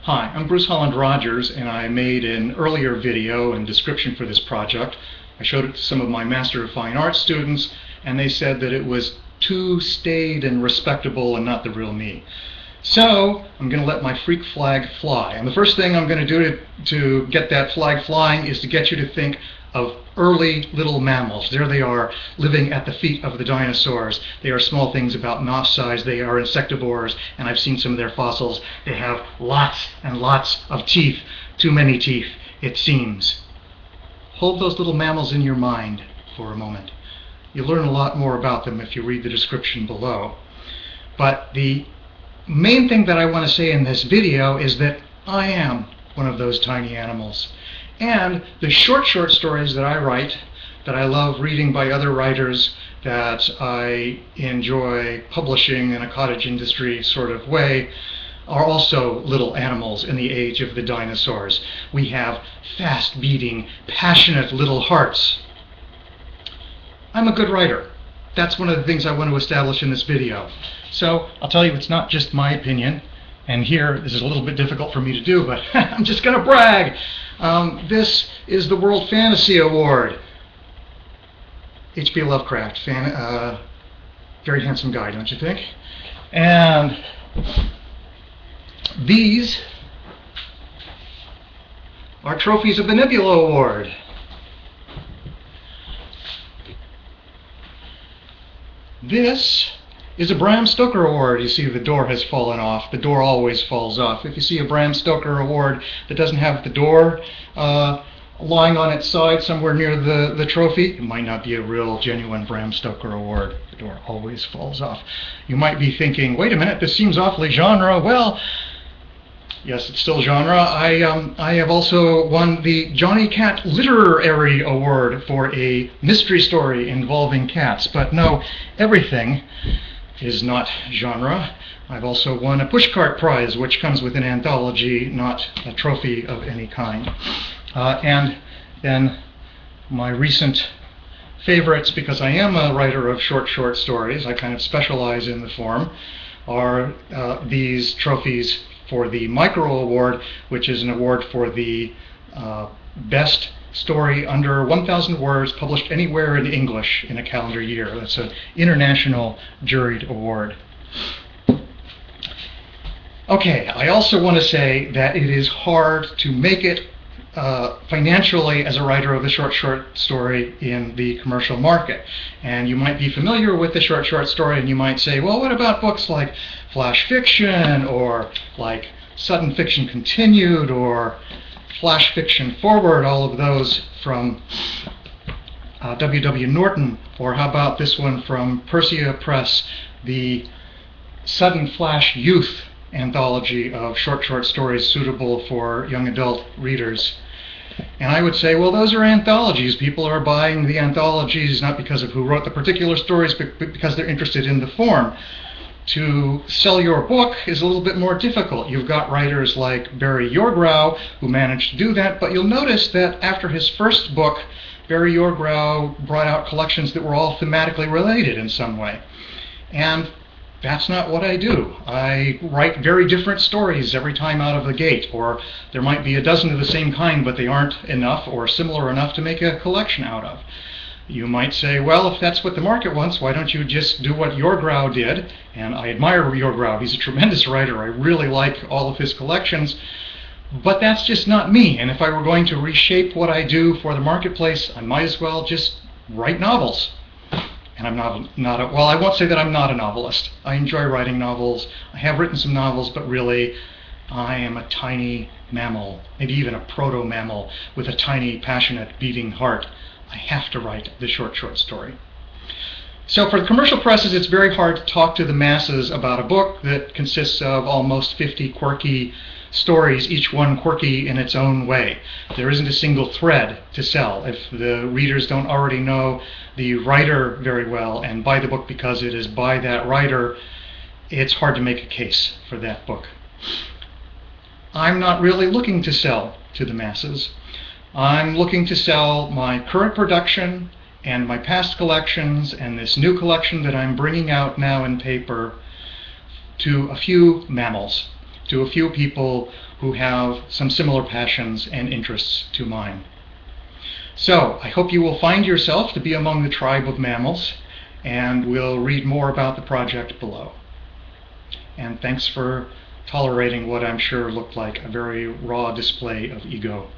Hi, I'm Bruce Holland Rogers, and I made an earlier video and description for this project. I showed it to some of my Master of Fine Arts students, and they said that it was too staid and respectable and not the real me. So I'm going to let my freak flag fly. And the first thing I'm going to do to get that flag flying is to get you to think of early little mammals. There they are, living at the feet of the dinosaurs. They are small things about mouse size. They are insectivores, and I've seen some of their fossils. They have lots and lots of teeth. Too many teeth, it seems. Hold those little mammals in your mind for a moment. You'll learn a lot more about them if you read the description below. But the main thing that I want to say in this video is that I am one of those tiny animals. And the short stories that I write, that I love reading by other writers, that I enjoy publishing in a cottage industry sort of way, are also little animals in the age of the dinosaurs. We have fast-beating, passionate little hearts. I'm a good writer. That's one of the things I want to establish in this video. So I'll tell you, it's not just my opinion. And here, this is a little bit difficult for me to do, but I'm just going to brag. This is the World Fantasy Award. H.P. Lovecraft, very handsome guy, don't you think? And these are trophies of the Nebula Award. This is a Bram Stoker Award. You see the door has fallen off. The door always falls off. If you see a Bram Stoker Award that doesn't have the door lying on its side somewhere near the trophy, it might not be a real, genuine Bram Stoker Award. The door always falls off. You might be thinking, wait a minute, this seems awfully genre. Well, yes, it's still genre. I have also won the Johnny Cat Literary Award for a mystery story involving cats. But no, everything is not genre. I've also won a Pushcart Prize, which comes with an anthology, not a trophy of any kind. And then my recent favorites, because I am a writer of short stories, I kind of specialize in the form, are these trophies for the Micro Award, which is an award for the best story under 1,000 words published anywhere in English in a calendar year. That's an international juried award. Okay, I also want to say that it is hard to make it financially as a writer of the short story in the commercial market. And you might be familiar with the short story, and you might say, well, what about books like Flash Fiction, or like Sudden Fiction Continued, or Flash Fiction Forward, all of those from W.W. Norton, or how about this one from Persia Press, the Sudden Flash Youth anthology of short stories suitable for young adult readers. And I would say, well, those are anthologies. People are buying the anthologies not because of who wrote the particular stories, but because they're interested in the form. To sell your book is a little bit more difficult. You've got writers like Barry Yorgrau who managed to do that, but you'll notice that after his first book, Barry Yorgrau brought out collections that were all thematically related in some way. And that's not what I do. I write very different stories every time out of the gate, or there might be a dozen of the same kind, but they aren't enough or similar enough to make a collection out of. You might say, well, if that's what the market wants, why don't you just do what Yorgrau did? And I admire Yorgrau. He's a tremendous writer. I really like all of his collections. But that's just not me. And if I were going to reshape what I do for the marketplace, I might as well just write novels. And I'm well, I won't say that I'm not a novelist. I enjoy writing novels. I have written some novels, but really, I am a tiny mammal, maybe even a proto-mammal, with a tiny, passionate, beating heart. I have to write the short story. So for the commercial presses, it's very hard to talk to the masses about a book that consists of almost 50 quirky stories, each one quirky in its own way. There isn't a single thread to sell. If the readers don't already know the writer very well and buy the book because it is by that writer, it's hard to make a case for that book. I'm not really looking to sell to the masses. I'm looking to sell my current production and my past collections and this new collection that I'm bringing out now in paper to a few mammals, to a few people who have some similar passions and interests to mine. So I hope you will find yourself to be among the tribe of mammals, and we'll read more about the project below. And thanks for tolerating what I'm sure looked like a very raw display of ego.